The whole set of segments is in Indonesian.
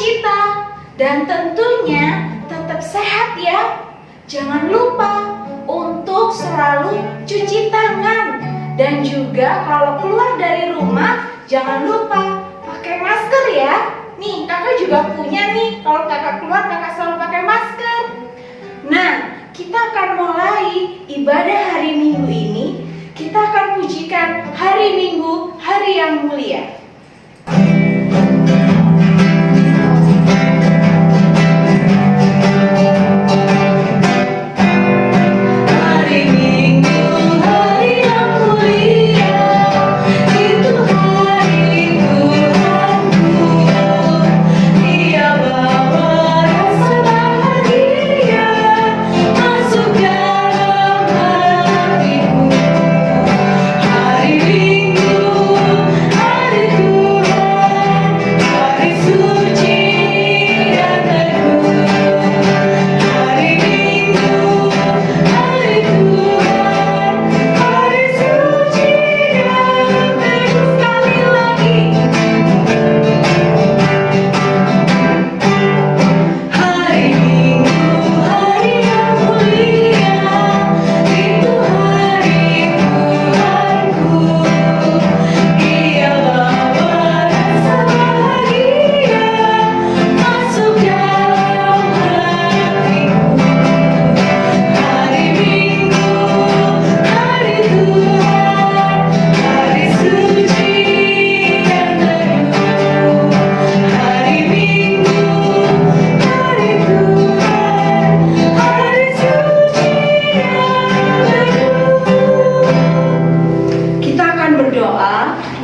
sukacita. Dan tentunya tetap sehat ya. Jangan lupa untuk selalu cuci tangan. Dan juga kalau keluar dari rumah jangan lupa pakai masker ya. Nih kakak juga punya nih. Kalau kakak keluar kakak selalu pakai masker. Nah, kita akan mulai ibadah hari Minggu ini. Kita akan pujikan hari Minggu, hari yang mulia.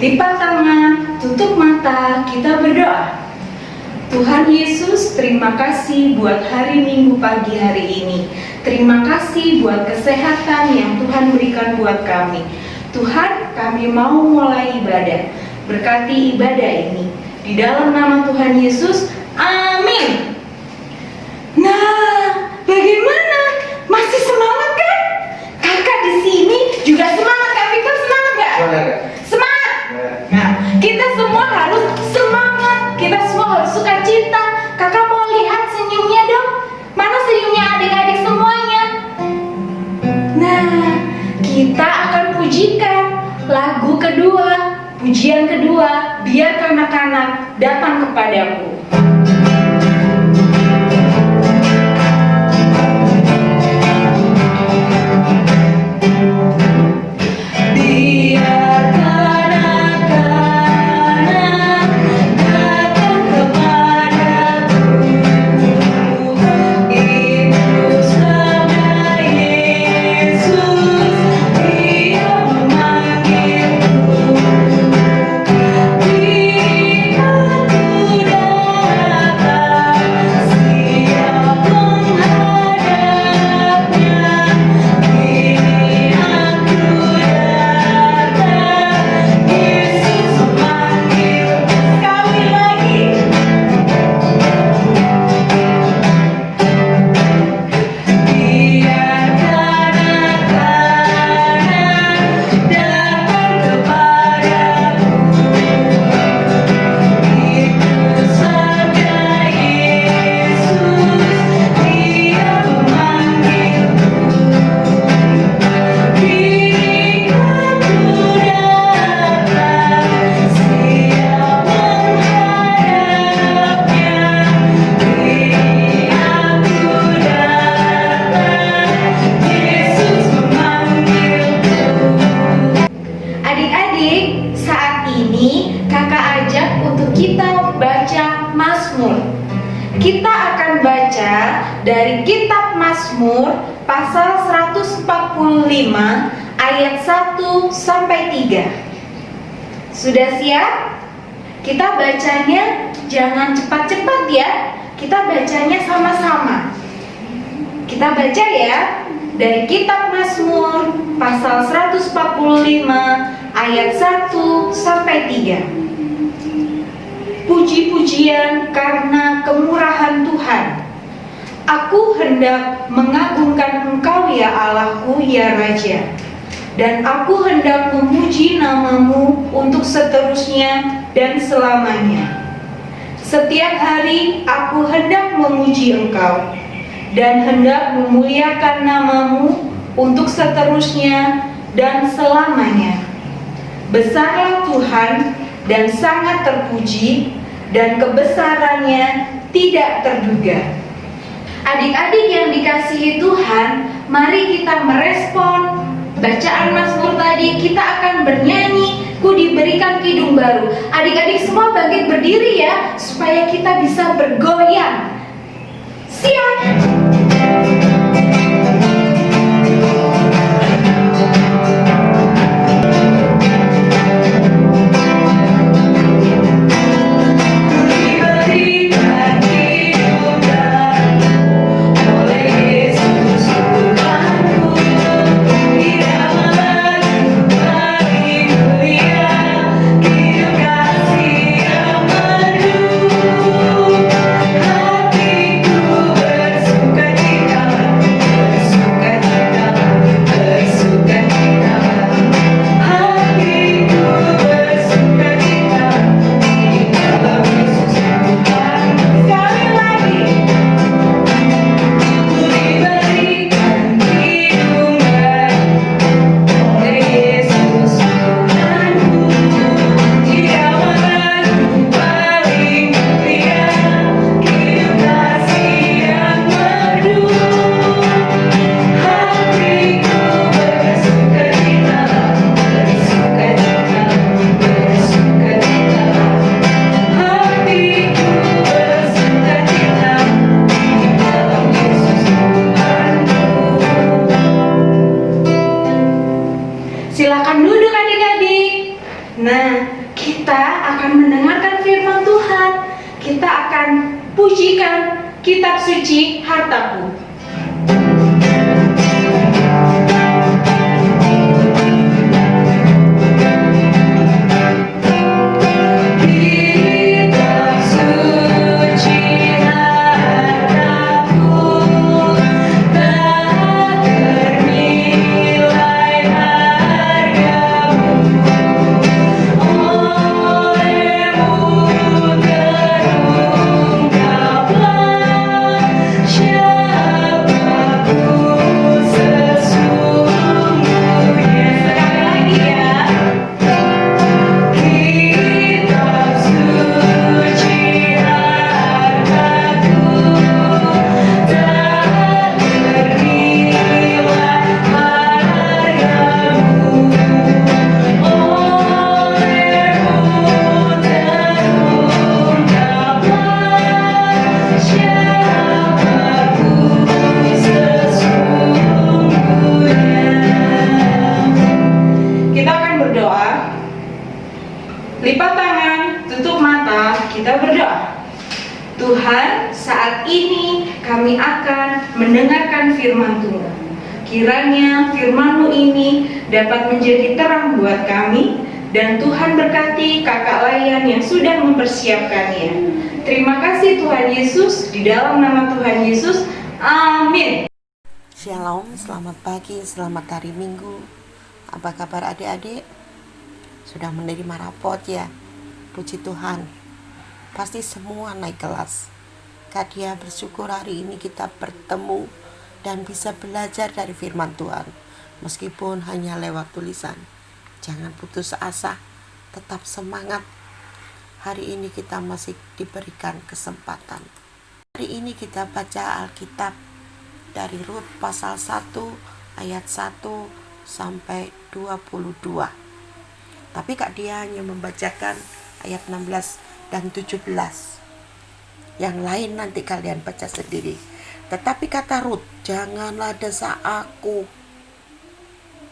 Lipat tangan, tutup mata, kita berdoa. Tuhan Yesus, terima kasih buat hari Minggu pagi hari ini. Terima kasih buat kesehatan yang Tuhan berikan buat kami. Tuhan, kami mau mulai ibadah. Berkati ibadah ini. Di dalam nama Tuhan Yesus, amin. Nah, bagaimana? Masih semangat kan? Kakak di sini juga semangat. Kak Victor semangat gak? Semangat. Nah, kita semua harus semangat. Kita semua harus sukacita. Kakak mau lihat senyumnya dong. Mana senyumnya adik-adik semuanya? Nah, kita akan pujikan lagu kedua, pujian kedua, biar anak-anak datang kepadaku. Kita akan baca dari kitab Mazmur pasal 145 ayat 1 sampai 3. Sudah siap? Kita bacanya jangan cepat-cepat ya. Kita bacanya sama-sama. Kita baca ya dari kitab Mazmur pasal 145 ayat 1 sampai 3. Puji-pujian karena kemurahan Tuhan. Aku hendak mengagungkan Engkau ya Allahku ya Raja. Dan aku hendak memuji namamu untuk seterusnya dan selamanya. Setiap hari aku hendak memuji Engkau dan hendak memuliakan nama-Mu untuk seterusnya dan selamanya. Besarlah Tuhan dan sangat terpuji, dan kebesarannya tidak terduga. Adik-adik yang dikasihi Tuhan, mari kita merespon bacaan Mazmur tadi. Kita akan bernyanyi, ku diberikan kidung baru. Adik-adik semua bangkit berdiri ya, supaya kita bisa bergoyang. Siap? Silakan duduk adik-adik. Nah, kita akan mendengarkan firman Tuhan. Kita akan pujikan kitab suci hartaku. Lipat tangan, tutup mata, kita berdoa. Tuhan, saat ini kami akan mendengarkan firman Tuhan. Kiranya firman-Mu ini dapat menjadi terang buat kami, dan Tuhan berkati kakak Layan yang sudah mempersiapkannya. Terima kasih Tuhan Yesus, di dalam nama Tuhan Yesus, amin. Shalom, selamat pagi, selamat hari Minggu. Apa kabar adik-adik? Sudah menerima rapot ya? Puji Tuhan, pasti semua naik kelas. Kak Dia bersyukur hari ini kita bertemu dan bisa belajar dari firman Tuhan. Meskipun hanya lewat tulisan, jangan putus asa, tetap semangat. Hari ini kita masih diberikan kesempatan. Hari ini kita baca Alkitab dari Rut pasal 1 ayat 1 sampai 22. Tapi Kak Dia hanya membacakan ayat 16 dan 17. Yang lain nanti kalian baca sendiri. Tetapi kata Rut, janganlah desak aku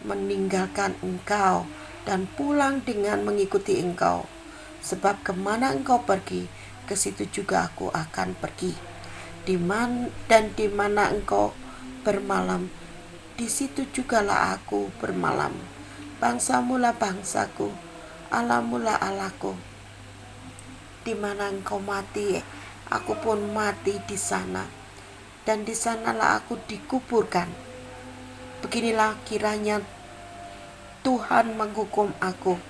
meninggalkan engkau dan pulang dengan mengikuti engkau. Sebab kemana engkau pergi, ke situ juga aku akan pergi. Di mana engkau bermalam, di situ jugalah aku bermalam. Bangsamu lah bangsaku, Allahmu lah Allahku. Di mana engkau mati, aku pun mati di sana, dan di sanalah aku dikuburkan. Beginilah kiranya Tuhan menghukum aku,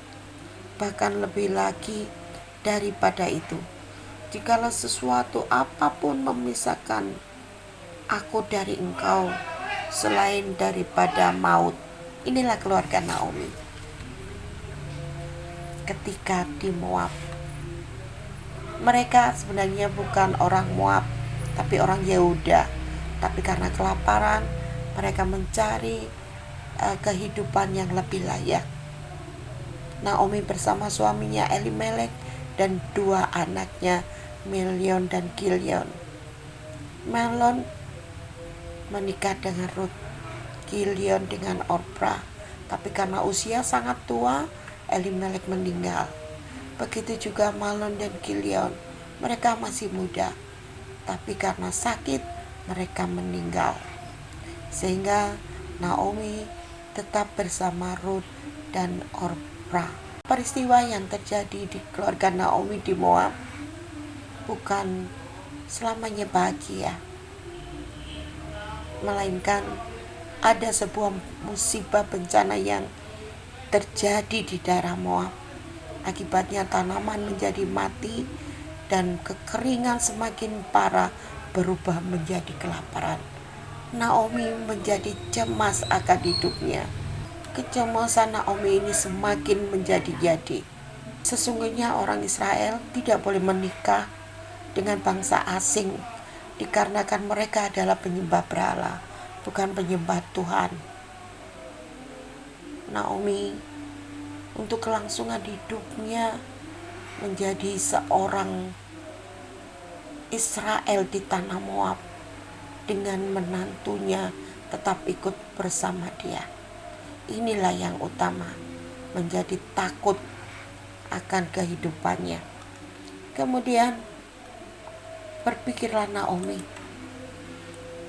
bahkan lebih lagi daripada itu. Jikalau sesuatu apapun memisahkan aku dari engkau selain daripada maut. Inilah keluarga Naomi ketika di Moab. Mereka sebenarnya bukan orang Moab, tapi orang Yehuda. Tapi karena kelaparan, mereka mencari kehidupan yang lebih layak. Naomi bersama suaminya Elimelek dan 2 anaknya Melion dan Kilion. Melon menikah dengan Rut, Kilion dengan Orpa. Tapi karena usia sangat tua, Elimelek meninggal. Begitu juga Malon dan Kilion, mereka masih muda. Tapi karena sakit, mereka meninggal. Sehingga Naomi tetap bersama Rut dan Orpa. Peristiwa yang terjadi di keluarga Naomi di Moab bukan selamanya bahagia, melainkan ada sebuah musibah bencana yang terjadi di daerah Moab. Akibatnya tanaman menjadi mati dan kekeringan semakin parah berubah menjadi kelaparan. Naomi menjadi cemas akan hidupnya. Kecemasan Naomi ini semakin menjadi-jadi. Sesungguhnya orang Israel tidak boleh menikah dengan bangsa asing dikarenakan mereka adalah penyembah berhala, bukan penyembah Tuhan. Naomi untuk kelangsungan hidupnya menjadi seorang Israel di tanah Moab dengan menantunya tetap ikut bersama dia. Inilah yang utama, menjadi takut akan kehidupannya. Kemudian berpikirlah Naomi,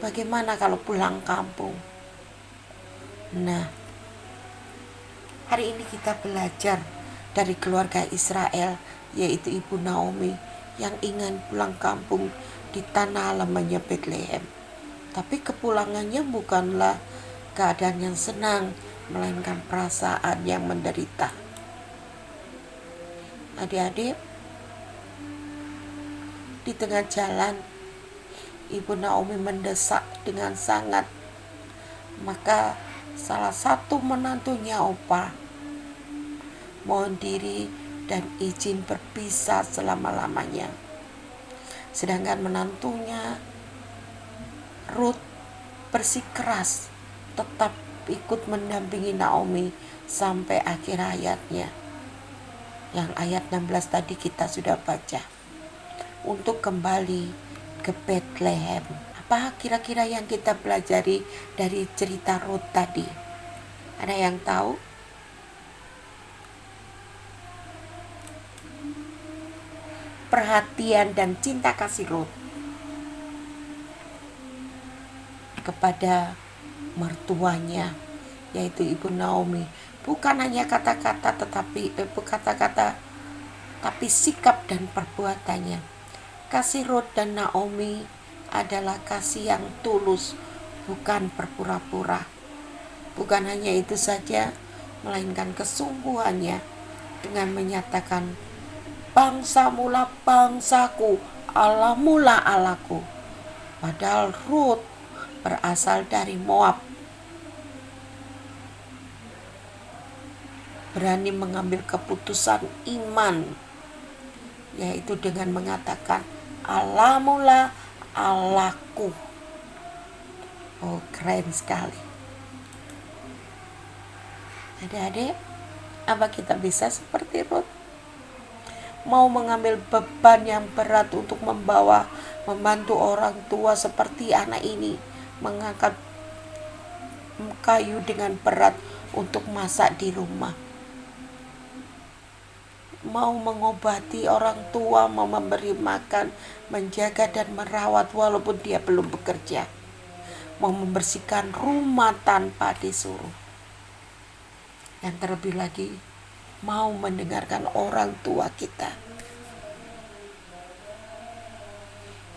bagaimana kalau pulang kampung? Nah, hari ini kita belajar dari keluarga Israel, yaitu ibu Naomi yang ingin pulang kampung di tanah halamannya Bethlehem. Tapi kepulangannya bukanlah keadaan yang senang, melainkan perasaan yang menderita. Adik-adik, di tengah jalan ibu Naomi mendesak dengan sangat. Maka salah satu menantunya Orpa mohon diri dan izin berpisah selama-lamanya. Sedangkan menantunya Rut bersikeras tetap ikut mendampingi Naomi sampai akhir hayatnya. Yang ayat 16 tadi kita sudah baca. Untuk kembali ke Bethlehem. Apa kira-kira yang kita pelajari dari cerita Rut tadi? Ada yang tahu? Perhatian dan cinta kasih Rut kepada mertuanya, yaitu ibu Naomi, bukan hanya kata-kata tapi sikap dan perbuatannya. Kasih Rut dan Naomi adalah kasih yang tulus, bukan berpura-pura. Bukan hanya itu saja, melainkan kesungguhannya dengan menyatakan, bangsamu lah bangsaku, Allahmu lah Allahku. Padahal Rut berasal dari Moab. Berani mengambil keputusan iman, yaitu dengan mengatakan, Allahmu lah Allahku. Oh, keren sekali. Adik-adik, apa kita bisa seperti Rut? Mau mengambil beban yang berat untuk membantu orang tua seperti anak ini, mengangkat kayu dengan berat untuk masak di rumah. Mau mengobati orang tua, mau memberi makan, menjaga dan merawat walaupun dia belum bekerja. Mau membersihkan rumah tanpa disuruh. Yang terlebih lagi, mau mendengarkan orang tua kita.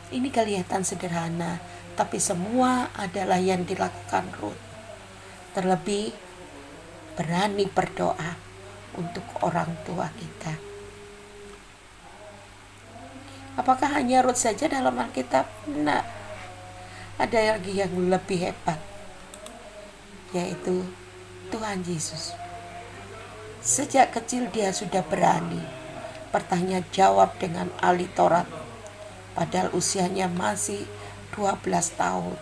Ini kelihatan sederhana, tapi semua adalah yang dilakukan Rut. Terlebih berani berdoa untuk orang tua kita. Apakah hanya Ruth saja dalam Alkitab? Nah, ada lagi yang lebih hebat, yaitu Tuhan Yesus. Sejak kecil dia sudah berani bertanya jawab dengan ahli Taurat, padahal usianya masih 12 tahun.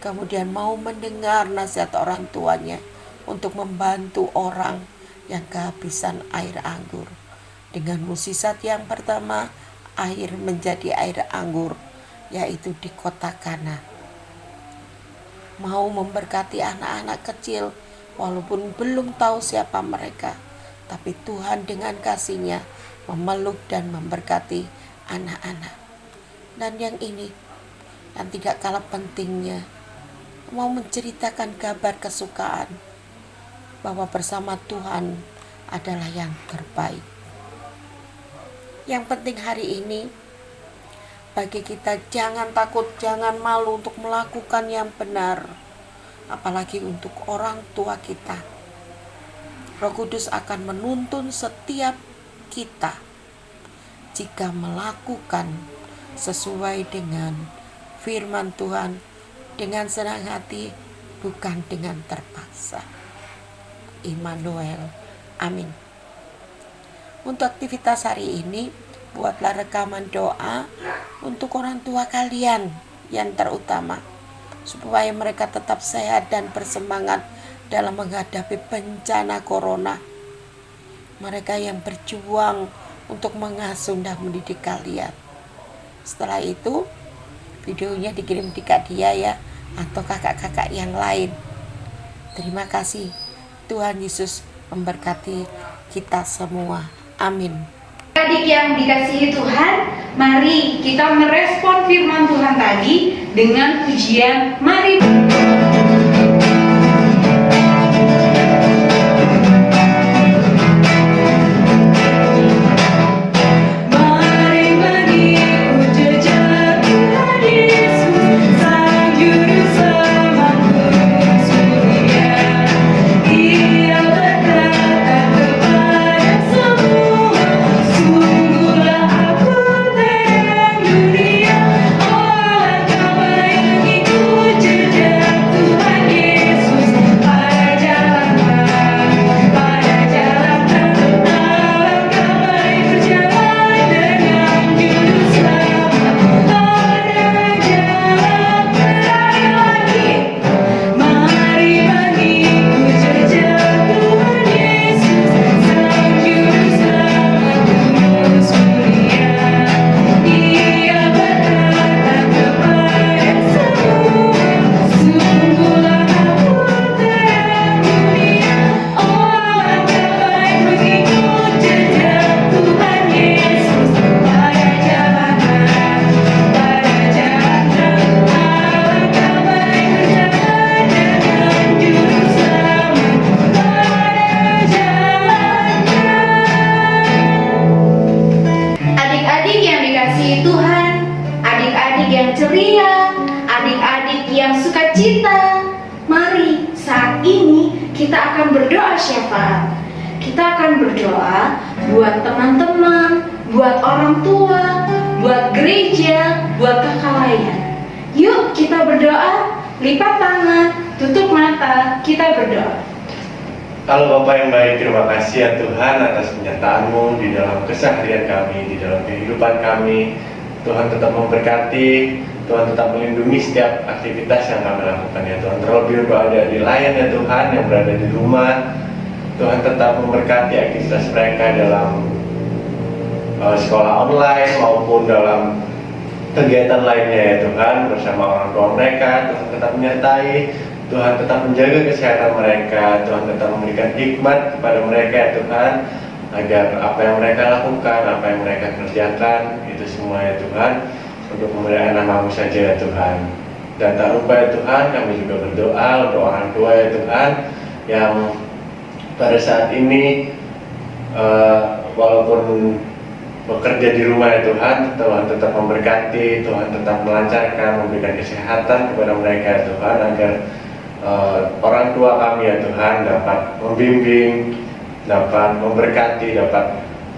Kemudian mau mendengar nasihat orang tuanya untuk membantu orang yang kehabisan air anggur. Dengan mukjizat yang pertama, air menjadi air anggur, yaitu di kota Kana. Mau memberkati anak-anak kecil, walaupun belum tahu siapa mereka, tapi Tuhan dengan kasih-Nya memeluk dan memberkati anak-anak. Dan yang ini, yang tidak kalah pentingnya, mau menceritakan kabar kesukaan bahwa bersama Tuhan adalah yang terbaik. Yang penting hari ini, bagi kita jangan takut, jangan malu untuk melakukan yang benar, apalagi untuk orang tua kita. Roh Kudus akan menuntun setiap kita jika melakukan sesuai dengan firman Tuhan dengan senang hati, bukan dengan terpaksa. Immanuel, amin. Untuk aktivitas hari ini, buatlah rekaman doa untuk orang tua kalian yang terutama, supaya mereka tetap sehat dan bersemangat dalam menghadapi bencana corona. Mereka yang berjuang untuk mengasuh dan mendidik kalian. Setelah itu, videonya dikirim di Kak Dia ya, atau kakak-kakak yang lain. Terima kasih. Tuhan Yesus memberkati kita semua. Amin. Adik yang dikasihi Tuhan, mari kita merespon firman Tuhan tadi dengan pujian mari. Ceria, adik-adik yang sukacita, mari saat ini kita akan berdoa syafaat. Kita akan berdoa buat teman-teman, buat orang tua, buat gereja, buat kakak lain. Yuk kita berdoa, lipat tangan, tutup mata, kita berdoa. Halo Bapak yang baik, terima kasih ya Tuhan atas penyertaan-Mu di dalam keseharian kami, di dalam kehidupan kami. Tuhan tetap memberkati, Tuhan tetap melindungi setiap aktivitas yang kami lakukan ya Tuhan. Terlebih untuk adik-adik lain ya Tuhan yang berada di rumah, Tuhan tetap memberkati aktivitas mereka dalam sekolah online maupun dalam kegiatan lainnya ya Tuhan. Bersama orang tua mereka, Tuhan tetap menyertai, Tuhan tetap menjaga kesehatan mereka, Tuhan tetap memberikan hikmat kepada mereka ya Tuhan, agar apa yang mereka lakukan, apa yang mereka kerjakan, itu semua ya Tuhan, untuk kemuliaan nama-Mu saja ya Tuhan. Dan tak lupa ya Tuhan, kami juga berdoa untuk orang tua ya Tuhan, yang pada saat ini walaupun bekerja di rumah ya Tuhan, Tuhan tetap memberkati, Tuhan tetap melancarkan, memberikan kesehatan kepada mereka ya Tuhan, agar orang tua kami ya Tuhan dapat membimbing, dapat memberkati, dapat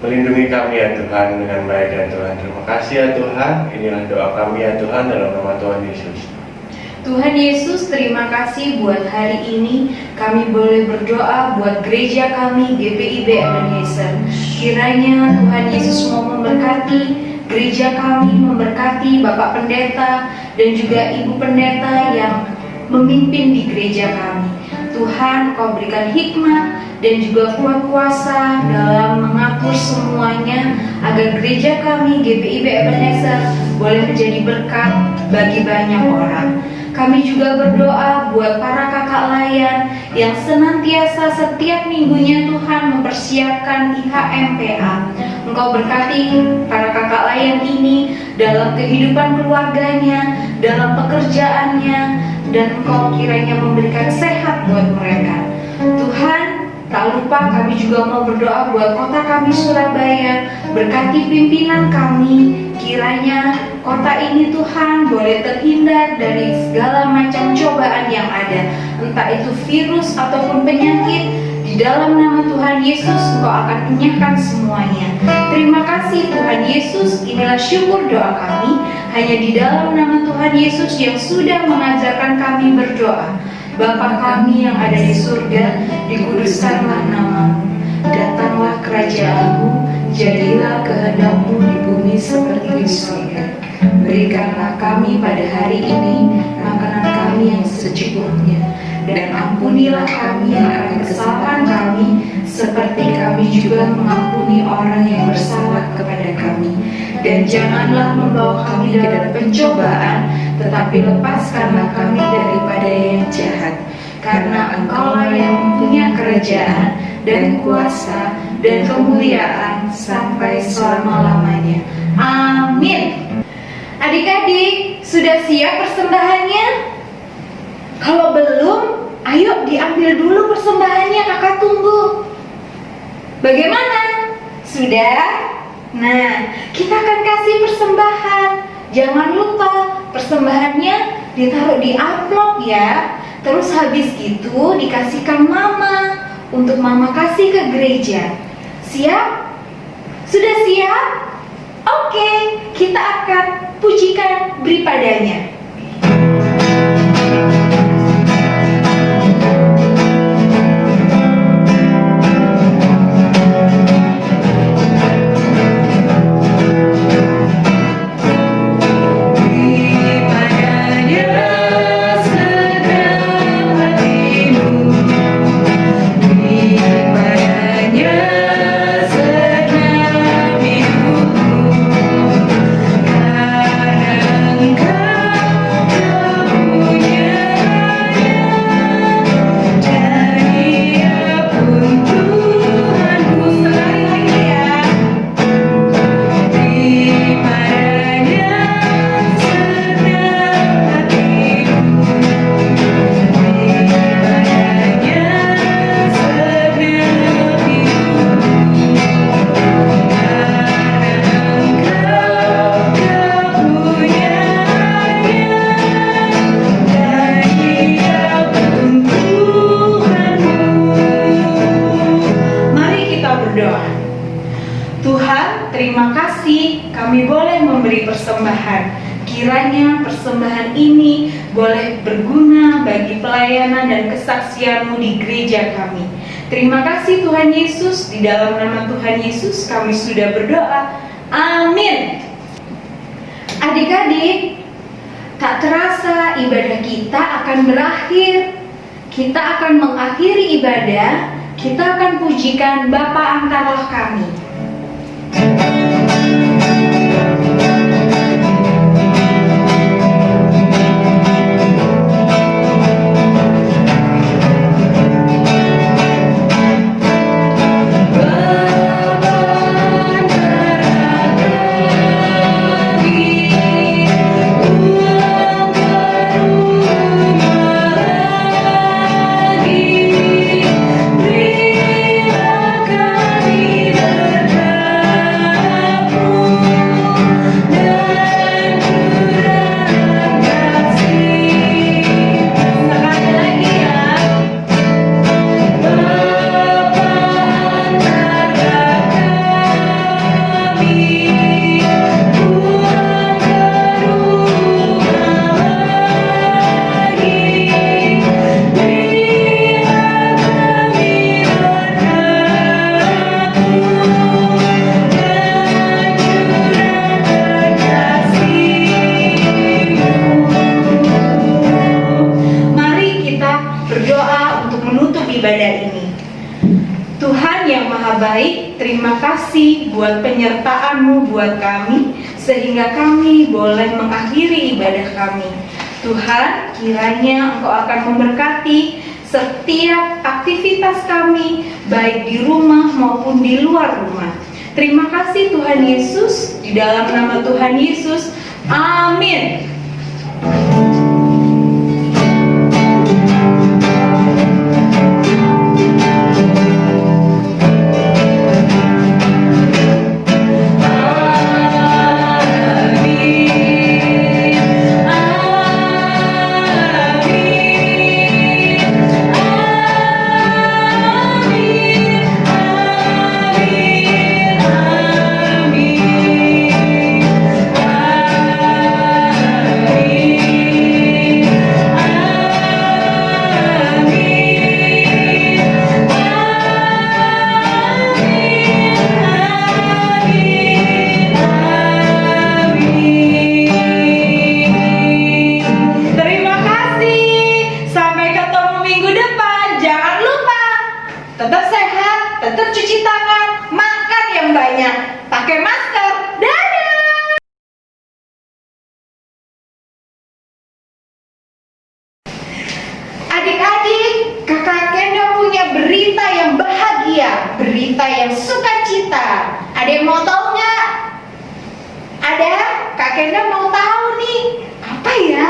melindungi kami ya Tuhan dengan baik ya Tuhan. Terima kasih ya Tuhan. Inilah doa kami ya Tuhan dalam nama Tuhan Yesus. Tuhan Yesus, terima kasih buat hari ini kami boleh berdoa buat gereja kami GPIB Ebenezer. Kiranya Tuhan Yesus mau memberkati gereja kami, memberkati Bapak Pendeta dan juga Ibu Pendeta yang memimpin di gereja kami. Tuhan, Kau berikan hikmat dan juga kuat kuasa dalam mengatur semuanya agar gereja kami GPIB Ebenezer boleh menjadi berkat bagi banyak orang. Kami juga berdoa buat para kakak layan yang senantiasa setiap minggunya Tuhan mempersiapkan IHMPA. Engkau berkati para kakak layan ini dalam kehidupan keluarganya, dalam pekerjaannya, dan Engkau kiranya memberikan sehat buat mereka. Tuhan, tak lupa kami juga mau berdoa buat kota kami Surabaya. Berkati pimpinan kami, kiranya kota ini Tuhan boleh terhindar dari segala macam cobaan yang ada, entah itu virus ataupun penyakit. Di dalam nama Tuhan Yesus Engkau akan enyahkan semuanya. Terima kasih Tuhan Yesus. Inilah syukur doa kami hanya di dalam nama Tuhan Yesus yang sudah mengajarkan kami berdoa. Bapa kami yang ada di surga, dikuduskanlah namamu. Datanglah kerajaanmu, jadilah kehendak-Mu di bumi seperti di surga. Berikanlah kami pada hari ini makanan kami yang secukupnya, dan ampunilah kami akan kesalahan kami, seperti kami juga mengampuni orang yang bersalah kepada kami. Dan janganlah membawa kami dalam pencobaan, tetapi lepaskanlah kami daripada yang jahat. Karena Engkaulah yang mempunyai kerajaan dan kuasa dan kemuliaan sampai selama-lamanya. Amin. Adik-adik, sudah siap persembahannya? Kalau belum, ayo diambil dulu persembahannya, kakak tunggu. Bagaimana? Sudah? Nah, kita akan kasih persembahan. Jangan lupa persembahannya ditaruh di amplop ya. Terus habis itu dikasihkan mama untuk mama kasih ke gereja. Siap? Sudah siap? Oke, kita akan pujikan beri padanya. Tuhan, terima kasih kami boleh memberi persembahan. Kiranya persembahan ini boleh berguna bagi pelayanan dan kesaksian-Mu di gereja kami. Terima kasih Tuhan Yesus. Di dalam nama Tuhan Yesus kami sudah berdoa. Amin. Adik-adik, tak terasa ibadah kita akan berakhir. Kita akan mengakhiri ibadah. Kita akan pujikan Bapa antarlah kami. Berilah kami Bapa baik, terima kasih buat penyertaan-Mu buat kami, sehingga kami boleh mengakhiri ibadah kami. Tuhan, kiranya Engkau akan memberkati setiap aktivitas kami, baik di rumah maupun di luar rumah. Terima kasih Tuhan Yesus, di dalam nama Tuhan Yesus, amin. Tetap sehat, tetap cuci tangan, makan yang banyak, pakai masker. Dadah! Adik-adik, Kakak Kenda punya berita yang bahagia, berita yang sukacita. Ada yang mau tahu nggak? Ada? Kak Kenda mau tahu nih. Apa ya?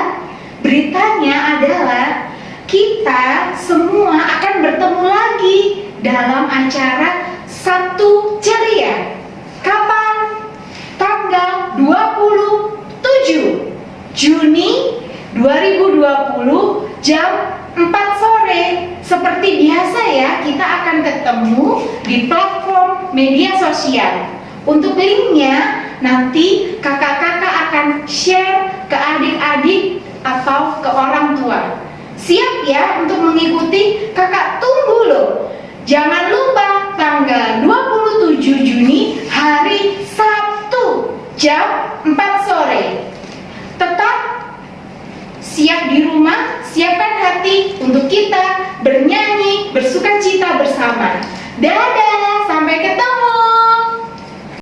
Beritanya adalah kita semua akan bertemu lagi dalam acara Sabtu Ceria. Kapan? Tanggal 27 Juni 2020 jam 4 sore. Seperti biasa ya, kita akan ketemu di platform media sosial. Untuk linknya nanti kakak-kakak akan share ke adik-adik atau ke orang tua. Siap ya untuk mengikuti? Kakak tunggu loh. Jangan lupa tanggal 27 Juni hari Sabtu jam 4 sore. Tetap siap di rumah, siapkan hati untuk kita bernyanyi, bersukacita bersama. Dadah.